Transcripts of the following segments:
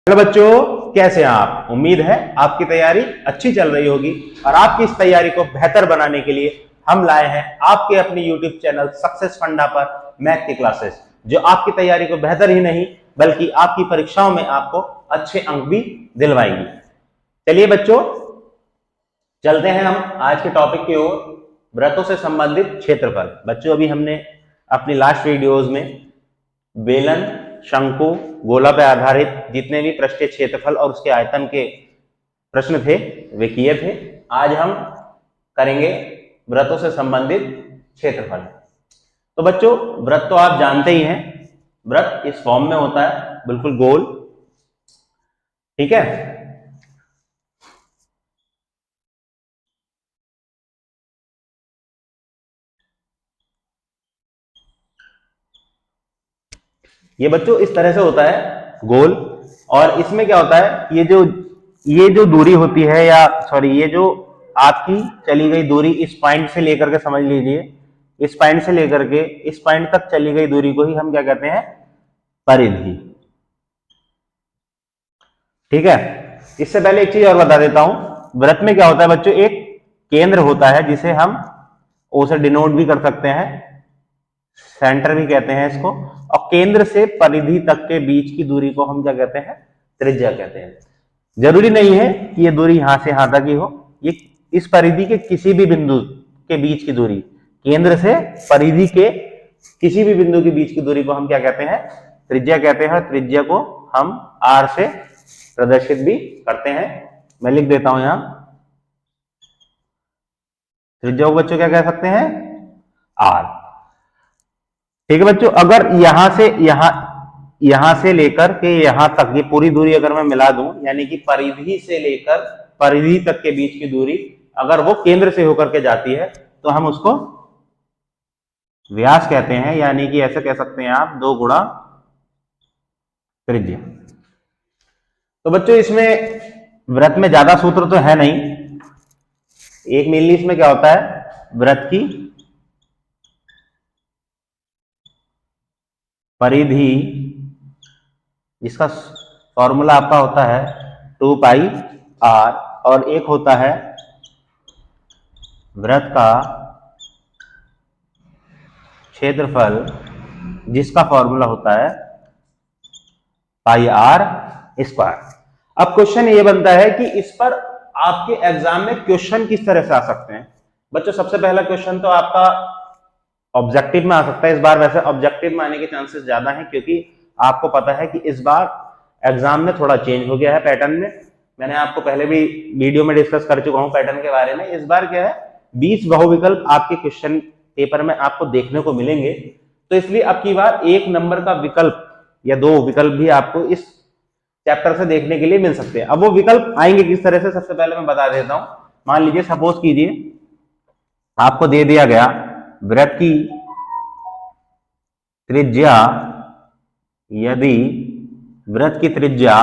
Hello बच्चों, कैसे हैं आप? उम्मीद है आपकी तैयारी अच्छी चल रही होगी और आपकी इस तैयारी को बेहतर बनाने के लिए हम लाए हैं आपके अपने YouTube चैनल सक्सेस फंडा पर मैथ की क्लासेस, जो आपकी तैयारी को बेहतर ही नहीं बल्कि आपकी परीक्षाओं में आपको अच्छे अंक भी दिलवाएंगी। चलिए बच्चों, चलते हैं हम आज के टॉपिक की ओर, व्रतों से संबंधित क्षेत्रफल। बच्चों, अभी हमने अपनी लास्ट वीडियोज में बेलन, शंकु, गोला पर आधारित जितने भी पृष्ठीय क्षेत्रफल और उसके आयतन के प्रश्न थे वे किए थे। आज हम करेंगे व्रतों से संबंधित क्षेत्रफल। तो बच्चों, व्रत तो आप जानते ही हैं, व्रत इस फॉर्म में होता है, बिल्कुल गोल। ठीक है, ये बच्चों इस तरह से होता है गोल। और इसमें क्या होता है, ये जो दूरी होती है, या सॉरी, ये जो आपकी चली गई दूरी इस पॉइंट से लेकर के, समझ लीजिए इस पॉइंट से लेकर के इस पॉइंट तक चली गई दूरी को ही हम क्या कहते हैं? परिधि। ठीक है, इससे पहले एक चीज और बता देता हूं। व्रत में क्या होता है बच्चों, एक केंद्र होता है जिसे हम ओ से डिनोट भी कर सकते हैं, सेंटर भी कहते हैं इसको, और केंद्र से परिधि तक के बीच की दूरी को हम क्या कहते हैं? त्रिज्या कहते हैं। जरूरी नहीं है कि ये दूरी यहां से यहां तक ही हो, ये इस परिधि के किसी भी बिंदु के बीच की दूरी, केंद्र से परिधि के किसी भी बिंदु के बीच की दूरी को हम क्या कहते हैं? त्रिज्या कहते हैं। त्रिज्या को हम आर से प्रदर्शित भी करते हैं। मैं लिख देता हूं यहां, त्रिज्या को बच्चों क्या कह सकते हैं? आर। ठीक है बच्चों, अगर यहां से लेकर के यहां तक ये पूरी दूरी अगर मैं मिला दूं, यानी कि परिधि से लेकर परिधि तक के बीच की दूरी अगर वो केंद्र से होकर के जाती है तो हम उसको व्यास कहते हैं, यानी कि ऐसे कह सकते हैं आप 2 गुणा त्रिज्या। तो बच्चों, इसमें व्रत में ज्यादा सूत्र तो है नहीं, एक मेनली इसमें क्या होता है, व्रत की परिधि, जिसका फॉर्मूला आपका होता है 2 पाई आर, और एक होता है व्रत का क्षेत्रफल, जिसका फॉर्मूला होता है पाई आर स्क्वायर। अब क्वेश्चन ये बनता है कि इस पर आपके एग्जाम में क्वेश्चन किस तरह से आ सकते हैं। बच्चों, सबसे पहला क्वेश्चन तो आपका ऑब्जेक्टिव में आ सकता है इस बार। वैसे ऑब्जेक्टिव में आने के चांसेस ज्यादा हैं, क्योंकि आपको पता है कि इस बार एग्जाम में थोड़ा चेंज हो गया है पैटर्न में। मैंने आपको पहले भी वीडियो में डिस्कस कर चुका हूं पैटर्न के बारे में। इस बार क्या है, 20 बहुविकल्प आपके क्वेश्चन पेपर में आपको देखने को मिलेंगे, तो इसलिए अब की बार 1 नंबर का विकल्प या 2 विकल्प भी आपको इस चैप्टर से देखने के लिए मिल सकते हैं। अब वो विकल्प आएंगे किस तरह से, सबसे पहले मैं बता देता हूं। मान लीजिए, सपोज कीजिए आपको दे दिया गया व्रत की त्रिज्या, यदि व्रत की त्रिज्या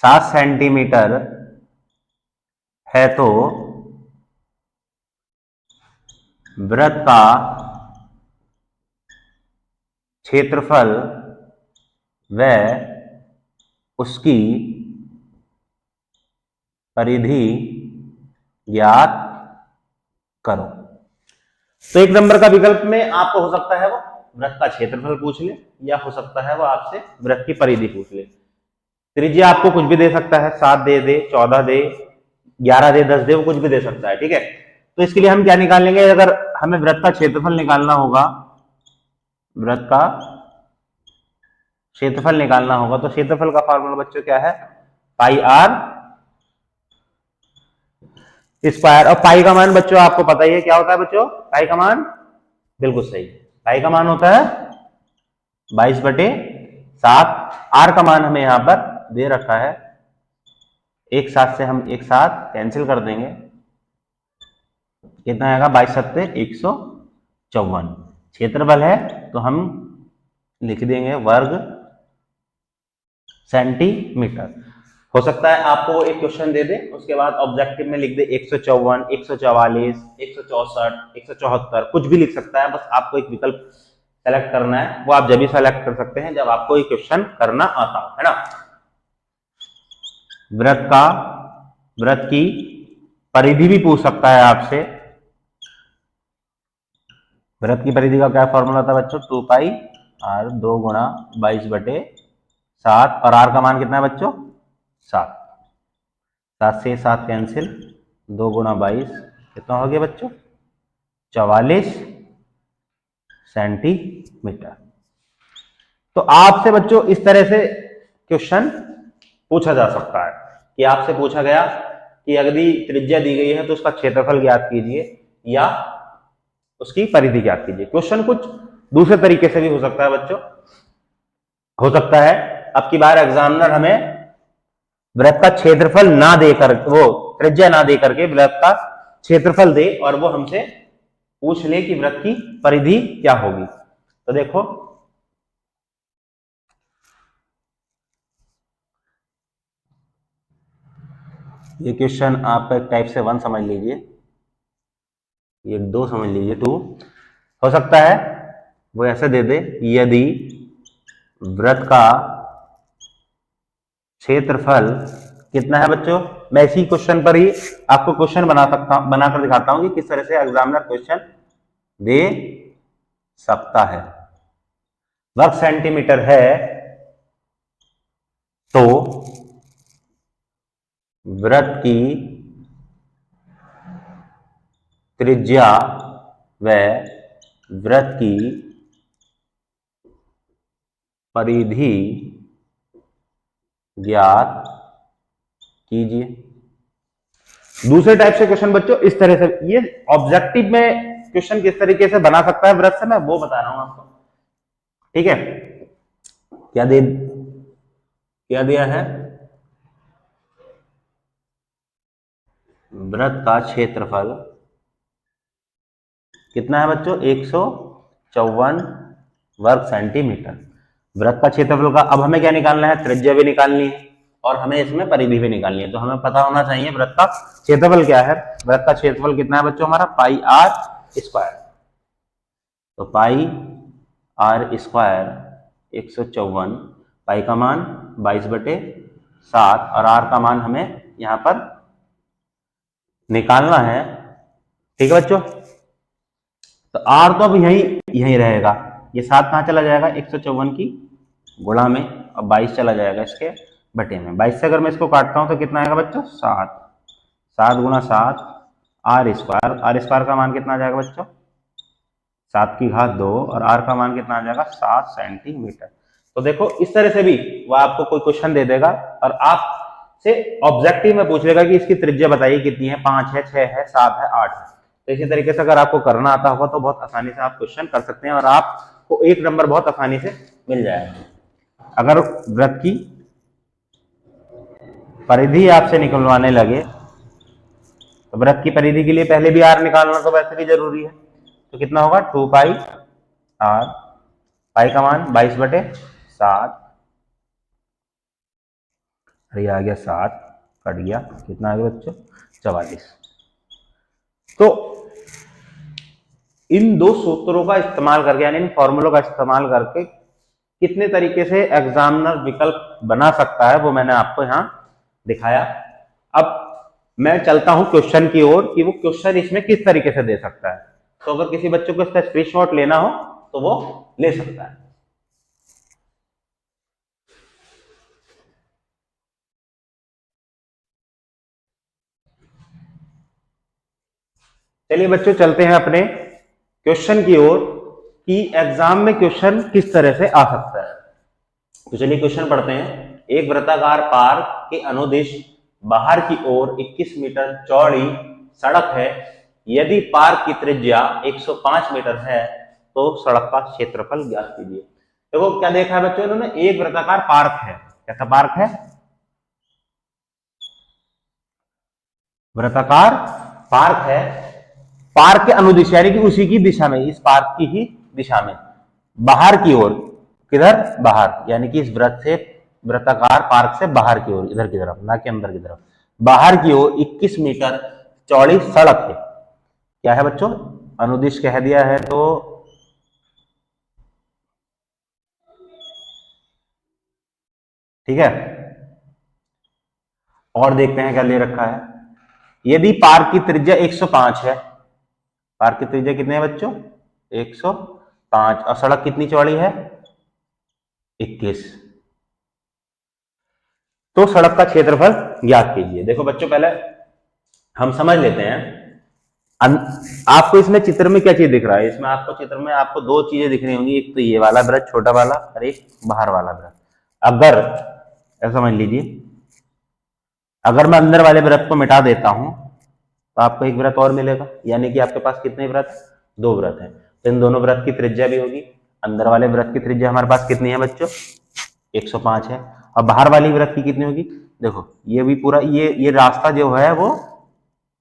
7 सेंटीमीटर है तो व्रत का क्षेत्रफल व उसकी परिधि ज्ञात करो। तो 1 नंबर का विकल्प में आपको हो सकता है वो व्रत का क्षेत्रफल पूछ ले, या हो सकता है वो आपसे व्रत की परिधि पूछ ले। त्रिज्या आपको कुछ भी दे सकता है, 7 दे दे, 14 दे, 11 दे, 10 दे, वो कुछ भी दे सकता है। ठीक है, तो इसके लिए हम क्या निकालेंगे, अगर हमें व्रत का क्षेत्रफल निकालना होगा, व्रत का क्षेत्रफल निकालना होगा, तो क्षेत्रफल का फॉर्मूला बच्चों क्या है? पाई आर स्क्वायर। और पाई का मान बच्चों आपको पता ही है क्या होता है बच्चों, पाई का मान? बिल्कुल सही, पाई का मान होता है 22/7। आर का मान हमें यहां पर दे रखा है, एक साथ से हम एक साथ कैंसिल कर देंगे, कितना आएगा? 22×7 154। क्षेत्रफल है तो हम लिख देंगे वर्ग सेंटीमीटर। हो सकता है आपको एक क्वेश्चन दे दे, उसके बाद ऑब्जेक्टिव में लिख दे 154, 144, 164, 174, कुछ भी लिख सकता है। बस आपको एक विकल्प सेलेक्ट करना है, वो आप जब भी सेलेक्ट कर सकते हैं जब आपको एक क्वेश्चन करना आता हो, है ना। वृत्त की परिधि भी पूछ सकता है आपसे। वृत्त की परिधि का क्या फॉर्मूला था बच्चों? 2 पाई r, 2 गुणा 22/7, और r का मान कितना है बच्चों? 7। 7 से 7 कैंसिल, 2 गुणा 22 कितना हो गया बच्चों? 44 सेंटीमीटर। तो आपसे बच्चों इस तरह से क्वेश्चन पूछा जा सकता है कि आपसे पूछा गया कि यदि त्रिज्या दी गई है तो उसका क्षेत्रफल ज्ञात कीजिए या उसकी परिधि ज्ञात कीजिए। क्वेश्चन कुछ दूसरे तरीके से भी हो सकता है बच्चों। हो सकता है अब की बार एग्जामिनर हमें वृत्त का क्षेत्रफल ना देकर, वो त्रिज्या ना दे करके वृत्त का क्षेत्रफल दे और वो हमसे पूछ ले कि वृत्त की परिधि क्या होगी। तो देखो ये क्वेश्चन आप एक टाइप से 1 समझ लीजिए, ये 2 समझ लीजिए, 2 हो सकता है वो ऐसे दे दे, यदि वृत्त का क्षेत्रफल कितना है बच्चों। मैं इसी क्वेश्चन पर ही आपको क्वेश्चन बनाकर दिखाता हूं कि किस तरह से एग्जामिनर क्वेश्चन दे सकता है। वर्ग सेंटीमीटर है तो वृत्त की त्रिज्या व वृत्त की परिधि ज्ञात कीजिए। दूसरे टाइप से क्वेश्चन बच्चों इस तरह से, ये ऑब्जेक्टिव में क्वेश्चन किस तरीके से बना सकता है वृत्त से, मैं वो बता रहा हूं आपको। ठीक है, क्या दिया है? वृत्त का क्षेत्रफल कितना है बच्चों? 154 वर्ग सेंटीमीटर। वृत्त का क्षेत्रफल का अब हमें क्या निकालना है? त्रिज्या भी निकालनी है और हमें इसमें परिधि भी निकालनी है। तो हमें पता होना चाहिए वृत्त का क्षेत्रफल क्या है। वृत्त का क्षेत्रफल कितना है बच्चों? हमारा पाई आर स्क्वायर। तो पाई आर स्क्वायर 154, पाई का मान 22/7 और आर का मान हमें यहां पर निकालना है। ठीक है बच्चों, तो आर तो अब यही रहेगा। ये 7 कहां चला जाएगा? 154 की गुणा में, और 22 चला जाएगा इसके बटे में। 22 से अगर मैं इसको काटता हूं तो कितना आएगा बच्चों? 7। 7 गुणा 7 आर स्क्वायर। आर स्क्वायर का मान कितना आ जाएगा बच्चों? 7 की घात 2, और आर का मान कितना आ जाएगा? 7 सेंटीमीटर। तो देखो इस तरह से भी वो आपको कोई क्वेश्चन दे देगा और आप से ऑब्जेक्टिव में पूछ लेगा कि इसकी त्रिज्या बताइए कितनी है, 5 है, 6 है, 7 है, 8 है। तो इसी तरीके से अगर आपको करना आता होगा तो बहुत आसानी से आप क्वेश्चन कर सकते हैं और आपको 1 नंबर बहुत आसानी से मिल जाएगा। अगर वृत्त की परिधि आपसे निकलवाने लगे तो वृत्त की परिधि के लिए पहले भी आर निकालना तो वैसे भी जरूरी है। तो कितना होगा? 2 पाई आर, पाई का मान 22/7, ये आ गया 7, कट गया, कितना आ गया बच्चों? 44। तो इन 2 सूत्रों का इस्तेमाल करके, यानी इन फॉर्मूलों का इस्तेमाल करके कितने तरीके से एग्जामिनर विकल्प बना सकता है वो मैंने आपको यहां दिखाया। अब मैं चलता हूं क्वेश्चन की ओर कि वो क्वेश्चन इसमें किस तरीके से दे सकता है। तो अगर किसी बच्चों को इसका स्क्रीनशॉट लेना हो तो वो ले सकता है। चलिए बच्चों चलते हैं अपने क्वेश्चन की ओर कि एग्जाम में क्वेश्चन किस तरह से आ सकता है। तो चलिए क्वेश्चन पढ़ते हैं। एक वृत्ताकार पार्क के अनुदिश बाहर की ओर 21 मीटर चौड़ी सड़क है। यदि पार्क की त्रिज्या 105 मीटर है तो सड़क का क्षेत्रफल ज्ञात कीजिए। देखो क्या देखा है बच्चों इन्होंने? एक वृत्ताकार पार्क है। कैसा पार्क है? वृत्ताकार पार्क है। पार्क के अनुदिश यानी कि उसी की दिशा में, इस पार्क की ही दिशा में बाहर की ओर, किधर? बाहर, यानी कि इस वृत्त से, वृत्ताकार पार्क से बाहर की ओर, इधर की तरफ, ना कि अंदर की तरफ, बाहर की ओर 21 मीटर चौड़ी सड़क है। क्या है बच्चों? अनुदिश कह दिया है तो ठीक है। और देखते हैं क्या ले रखा है। यदि पार की त्रिज्या 105 है, पार की त्रिज्या कितने है बच्चों? 105, और सड़क कितनी चौड़ी है? 21, तो सड़क का क्षेत्रफल ज्ञात कीजिए। देखो बच्चों, पहले हम समझ लेते हैं। आपको इसमें चित्र में क्या चीज दिख रहा है? इसमें आपको चित्र में आपको दो चीजें दिख रही होंगी, एक तो ये वाला वृत्त छोटा वाला, और एक बाहर वाला वृत्त। अगर ऐसा समझ लीजिए, अगर मैं अंदर वाले वृत्त को मिटा देता हूं तो आपको एक वृत्त और मिलेगा, यानी कि आपके पास कितने वृत्त? दो वृत्त हैं। तो इन दोनों वृत्त की त्रिज्या भी होगी। अंदर वाले वृत्त की त्रिज्या हमारे पास कितनी है बच्चों? 105 है। और बाहर वाली वृत्त की कितनी होगी? देखो ये भी पूरा ये रास्ता जो है वो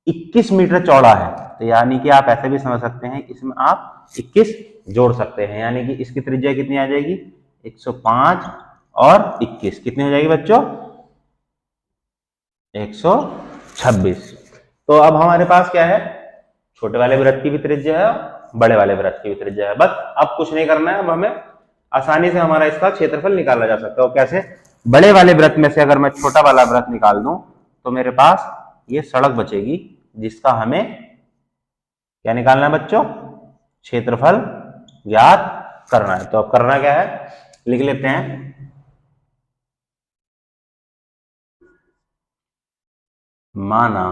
21 मीटर चौड़ा है। तो यानी कि आप ऐसे भी समझ सकते हैं, इसमें आप 21 जोड़ सकते हैं, यानी कि इसकी त्रिज्या कितनी आ जाएगी? 105 और 21 कितनी हो जाएगी बच्चों? 126। तो अब हमारे पास क्या है? छोटे वाले वृत्त की भी त्रिज्या है, बड़े वाले वृत्त की भी त्रिज्या है। बस अब कुछ नहीं करना है, अब हमें आसानी से हमारा इसका क्षेत्रफल निकाला जा सकता है। और कैसे? बड़े वाले वृत्त में से अगर मैं छोटा वाला वृत्त निकाल दूं तो मेरे पास ये सड़क बचेगी, जिसका हमें क्या निकालना है बच्चों? क्षेत्रफल ज्ञात करना है। तो अब करना क्या है, लिख लेते हैं। माना,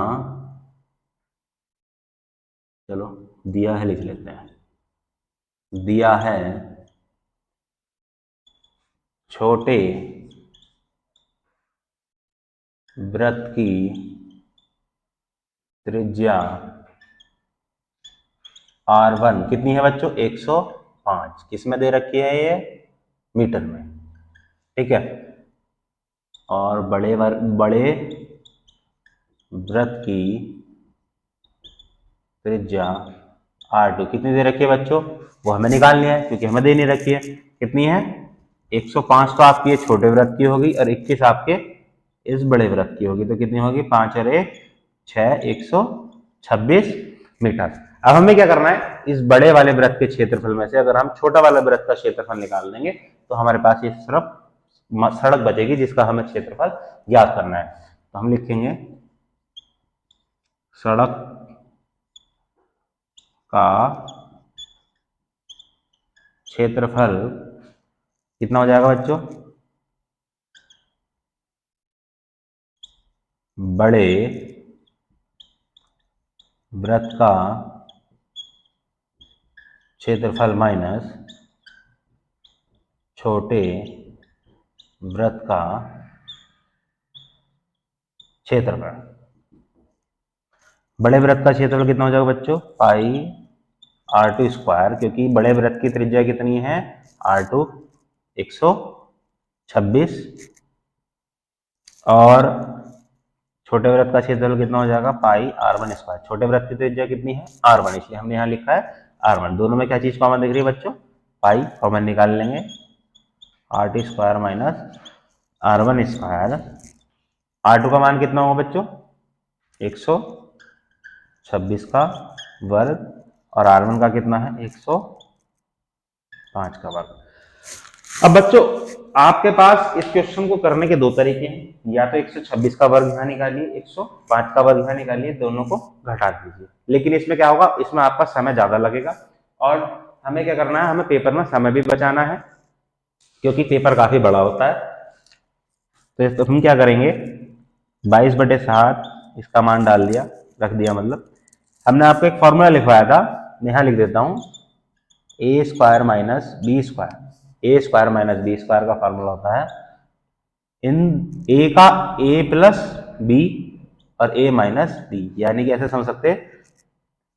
चलो दिया है लिख लेते हैं। दिया है छोटे वृत्त की त्रिज्या R1 कितनी है बच्चों? 105। किसमें दे रखी है ये? मीटर में। ठीक है। और बड़े वृत्त की त्रिज्या R2 कितनी दे रखी है बच्चों? वो हमें निकालनी है, क्योंकि हमें दे नहीं रखी है। कितनी है? 105 तो आपकी ये छोटे वृत्त की होगी, और 21 आपके इस बड़े वृत्त की होगी। तो कितनी होगी? 5 और 1 6, 126 मीटर। अब हमें क्या करना है, इस बड़े वाले वृत्त के क्षेत्रफल में से अगर हम छोटा वाला वृत्त का क्षेत्रफल निकाल देंगे तो हमारे पास ये सिर्फ सड़क बचेगी, जिसका हमें क्षेत्रफल ज्ञात करना है। तो हम लिखेंगे सड़क का क्षेत्रफल कितना हो जाएगा बच्चों? बड़े वृत्त का क्षेत्रफल माइनस छोटे वृत्त का क्षेत्रफल। बड़े वृत्त का क्षेत्रफल कितना हो जाएगा बच्चों? पाई R2 स्क्वायर, क्योंकि बड़े वृत्त की त्रिज्या कितनी है? R2 126, और छोटे वृत्त का क्षेत्रफल कितना हो जाएगा? पाई R1 स्क्वायर। छोटे वृत्त की त्रिज्या कितनी है? R1, इसलिए हमने यहाँ लिखा है R1। दोनों में क्या चीज कॉमन दिख रही है बच्चों? पाई कॉमन निकाल लेंगे। R2 square minus R1 square. R2 का मान कितना होगा बच्चों? 126 का वर्ग, और R1 का कितना है? 105 का वर्ग। अब बच्चों, आपके पास इस क्वेश्चन को करने के दो तरीके हैं। या तो 126 का वर्ग यहाँ निकालिए, 105 का वर्ग यहाँ निकालिए, दोनों को घटा दीजिए। लेकिन इसमें क्या होगा, इसमें आपका समय ज्यादा लगेगा, और हमें क्या करना है, हमें पेपर में समय भी बचाना है, क्योंकि पेपर काफी बड़ा होता है। तो हम क्या करेंगे, 22/7 इसका मान डाल दिया, रख दिया। मतलब हमने आपको एक फॉर्मूला लिखवाया था, मैं यहाँ लिख देता हूँ। ए स्क्वायर माइनस बी स्क्वायर। ए स्क्वायर माइनस बी स्क्वायर का फॉर्मूला होता है इन ए का ए प्लस बी और ए माइनस बी। यानी कि ऐसे समझ सकते हैं,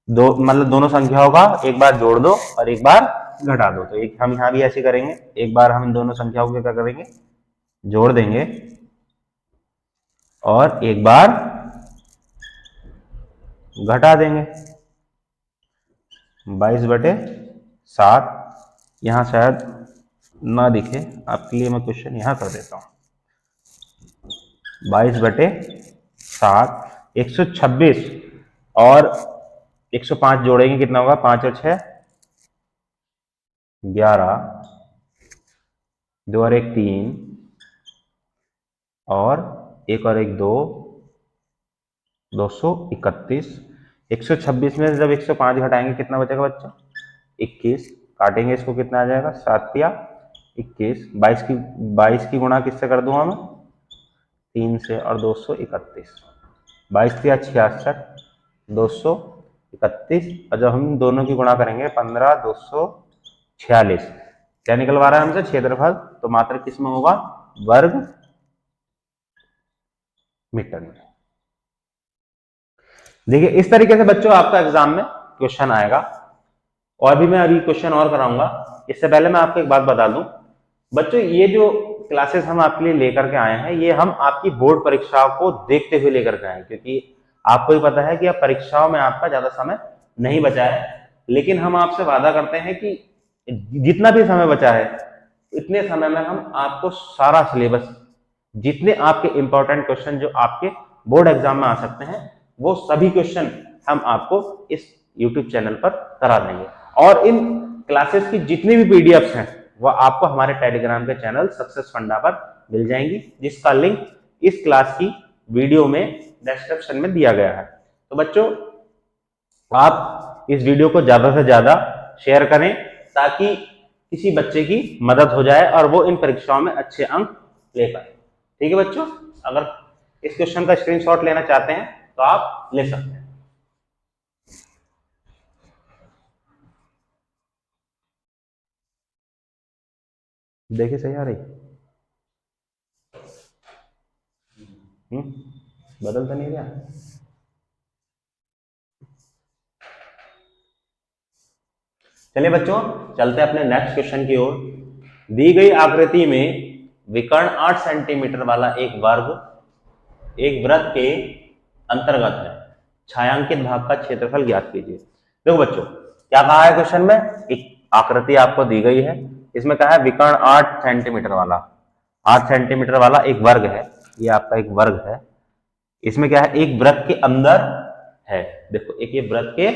दो मतलब दोनों संख्याओं का एक बार जोड़ दो और एक बार घटा दो। तो एक हम यहाँ भी ऐसे करेंगे, एक बार हम इन दोनों संख्याओं को क्या करेंगे, जोड़ देंगे, और एक बार घटा देंगे। 22/7, यहाँ शायद ना दिखे आपके लिए, मैं क्वेश्चन यहाँ कर देता हूँ। 22/7 126 और 105 जोड़ेंगे, कितना होगा? 5 और 6 11, 2 और 1 3, और 1 और 1 2, 231। 126 में से जब 105 घटाएंगे कितना बचेगा बच्चों? 21। काटेंगे इसको, कितना आ जाएगा? 7 या 21। 22 की गुणा किससे कर दूंगा मैं? 3 से, और 231। 22 या 66, 231, और जब हम दोनों की गुणा करेंगे 15, 246, क्या निकलवा रहा है हमसे? क्षेत्रफल। तो मात्रा किस में होगा? वर्ग मीटर में। देखिए इस तरीके से बच्चों आपका एग्जाम में क्वेश्चन आएगा। और भी मैं अभी क्वेश्चन और कराऊंगा। इससे पहले मैं आपको एक बात बता दूं बच्चों, ये जो क्लासेस हम आपके लिए लेकर के आए हैं, ये हम आपकी बोर्ड परीक्षाओं को देखते हुए लेकर के आए हैं, क्योंकि आपको ही पता है कि अब परीक्षाओं में आपका ज्यादा समय नहीं बचा है। लेकिन हम आपसे वादा करते हैं कि जितना भी समय बचा है, इतने समय में हम आपको सारा सिलेबस, जितने आपके इंपॉर्टेंट क्वेश्चन जो आपके बोर्ड एग्जाम में आ सकते हैं, वो सभी क्वेश्चन हम आपको इस यूट्यूब चैनल पर करा देंगे। और इन क्लासेस की जितनी भी पीडीएफ्स हैं वह आपको हमारे टेलीग्राम के चैनल सक्सेस फंडा पर मिल जाएंगी, जिसका लिंक इस क्लास की वीडियो में डिस्क्रिप्शन में दिया गया है। तो बच्चों आप इस वीडियो को ज्यादा से ज्यादा शेयर करें, ताकि किसी बच्चे की मदद हो जाए और वो इन परीक्षाओं में अच्छे अंक ले पाए। ठीक है बच्चों, अगर इस क्वेश्चन का स्क्रीनशॉट लेना चाहते हैं तो आप ले सकते हैं। देखिए सही आ रही? बदल तो नहीं रहा? चलिए बच्चों, चलते हैं अपने नेक्स्ट क्वेश्चन की ओर। दी गई आकृति में विकर्ण 8 सेंटीमीटर वाला एक वर्ग एक वृत्त के अंतर्गत है। छायांकित भाग का क्षेत्रफल ज्ञात कीजिए। देखो बच्चों, क्या कहा है क्वेश्चन में? एक आकृति आपको दी गई है, इसमें कहा है विकर्ण 8 सेंटीमीटर वाला, 8 सेंटीमीटर वाला एक वर्ग है। ये आपका एक वर्ग है। इसमें क्या है? एक वृत्त के अंदर है। देखो, एक ये वृत्त के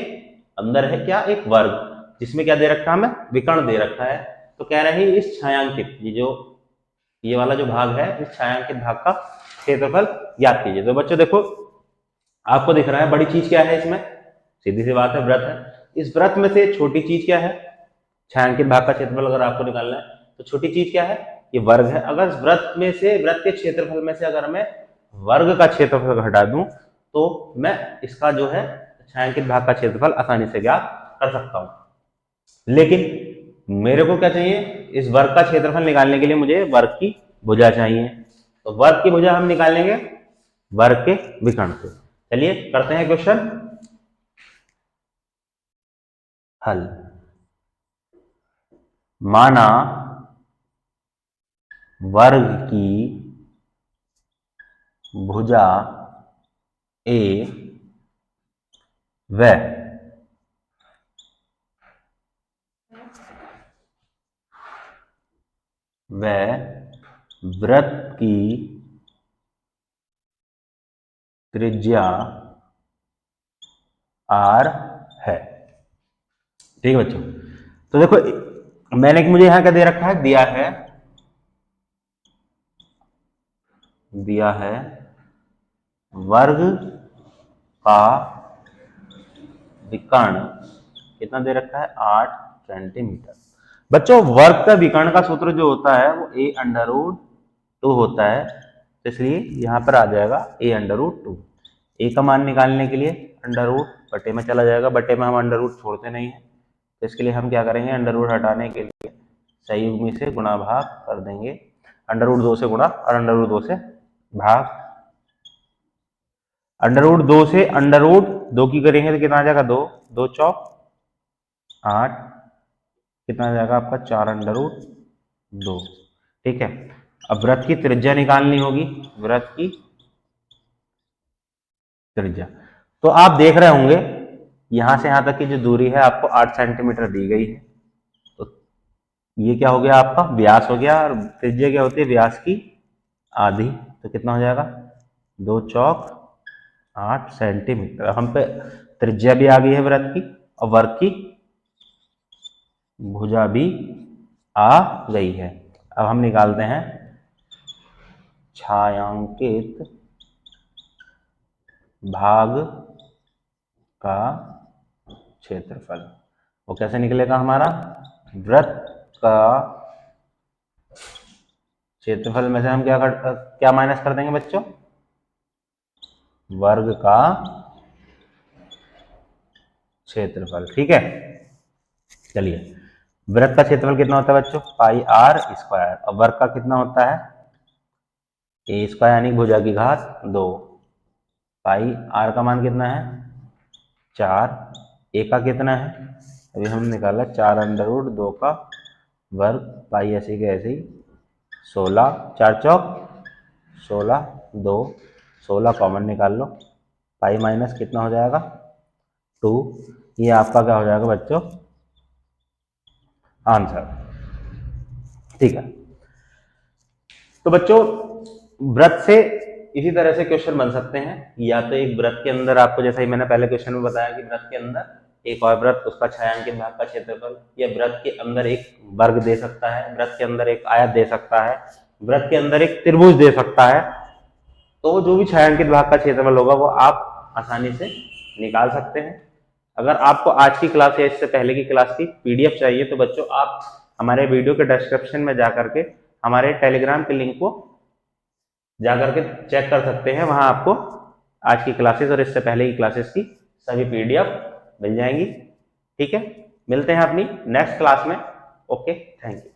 अंदर है क्या? एक वर्ग, जिसमें क्या दे रखा है हमें? विकर्ण दे रखा है। तो कह रहे हैं इस छायांकित, ये वाला जो भाग है, इस छायांकित भाग का क्षेत्रफल ज्ञात कीजिए। तो बच्चों देखो, आपको दिख रहा है बड़ी चीज क्या है इसमें? सीधी सी बात है, वृत्त है। इस वृत्त में से छोटी चीज क्या है? छायांकित भाग का क्षेत्रफल अगर आपको निकालना है तो छोटी चीज क्या है? ये वर्ग है। अगर वृत्त में से, वृत्त के क्षेत्रफल में से अगर मैं वर्ग का क्षेत्रफल घटा दूं तो मैं इसका जो है छायांकित भाग का क्षेत्रफल आसानी से ज्ञात कर सकता हूं। लेकिन मेरे को क्या चाहिए? इस वर्ग का क्षेत्रफल निकालने के लिए मुझे वर्ग की भुजा चाहिए। तो वर्ग की भुजा हम निकालेंगे वर्ग के विकर्ण से। चलिए करते हैं क्वेश्चन हल। माना वर्ग की भुजा ए व वृत्त की त्रिज्या आर है। ठीक है बच्चों, तो देखो मुझे यहां क्या दे रखा है? दिया है वर्ग का विकर्ण कितना दे रखा है? 8 सेंटीमीटर। बच्चों वर्ग का विकर्ण का सूत्र जो होता है वो a√2 होता है, तो इसलिए यहां पर आ जाएगा a√2। ए का मान निकालने के लिए अंडर रूट बटे में चला जाएगा, बटे में हम अंडर रूट छोड़ते नहीं है, तो इसके लिए हम क्या करेंगे? अंडर रूट हटाने के लिए संयुग्म में से गुणा भाग कर देंगे। अंडर रूट 2 से गुणा और अंडर रूट 2 से भाग। अंडर रूट 2 से अंडर रूट 2 की करेंगे तो कितना आ जाएगा? 2, 2 चौक 8, कितना आ जाएगा आपका? 4 अंडर रूट 2। ठीक है, अब वृत्त की त्रिज्या निकालनी होगी। वृत्त की त्रिज्या, तो आप देख रहे होंगे यहां से यहां तक की जो दूरी है आपको 8 सेंटीमीटर दी गई है। तो ये क्या हो गया? आपका व्यास हो गया, और त्रिज्या क्या होती है? व्यास की आधी। तो कितना हो जाएगा? 2 चौक 8 सेंटीमीटर। हम पे त्रिज्या भी आ गई है वृत्त की, और वर्ग की भुजा भी आ गई है। अब हम निकालते हैं छायांकित भाग का क्षेत्रफल। वो कैसे निकलेगा हमारा? वृत्त का क्षेत्रफल में से हम क्या माइनस कर देंगे बच्चों? वर्ग का क्षेत्रफल। ठीक है, चलिए वृत्त का क्षेत्रफल कितना होता है बच्चों? पाई आर स्क्वायर। और वर्ग का कितना होता है? ए स्क्वायर यानी भुजा की घात 2। पाई आर का मान कितना है? 4। ए का कितना है? अभी हमने निकाला 4 अंडर रूट 2 का वर्ग, पाई ऐसे के ऐसे ही 16, 4 चौक 16, 2 16 कॉमन निकाल लो। पाई माइनस कितना हो जाएगा? 2। ये आपका क्या हो जाएगा बच्चों? आंसर। ठीक है, तो बच्चों वृत्त से इसी तरह से क्वेश्चन बन सकते हैं। या तो एक वृत्त के अंदर आपको, जैसा ही मैंने पहले क्वेश्चन में बताया कि वृत्त के अंदर एक और वृत्त, उसका छायांकित भाग का क्षेत्रफल, या वृत्त के अंदर एक वर्ग दे सकता है, वृत्त के अंदर एक आयत दे सकता है, वृत्त के अंदर एक त्रिभुज दे सकता है। तो जो भी छायांकित भाग का क्षेत्रफल होगा वो आप आसानी से निकाल सकते हैं। अगर आपको आज की क्लास या इससे पहले की क्लास की पीडीएफ चाहिए तो बच्चों आप हमारे वीडियो के डिस्क्रिप्शन में जाकर के हमारे टेलीग्राम के लिंक को जाकर के चेक कर सकते हैं। वहां आपको आज की क्लासेस और इससे पहले की क्लासेस की सभी पीडीएफ मिल जाएंगी। ठीक है, मिलते हैं अपनी नेक्स्ट क्लास में। Okay, thank you.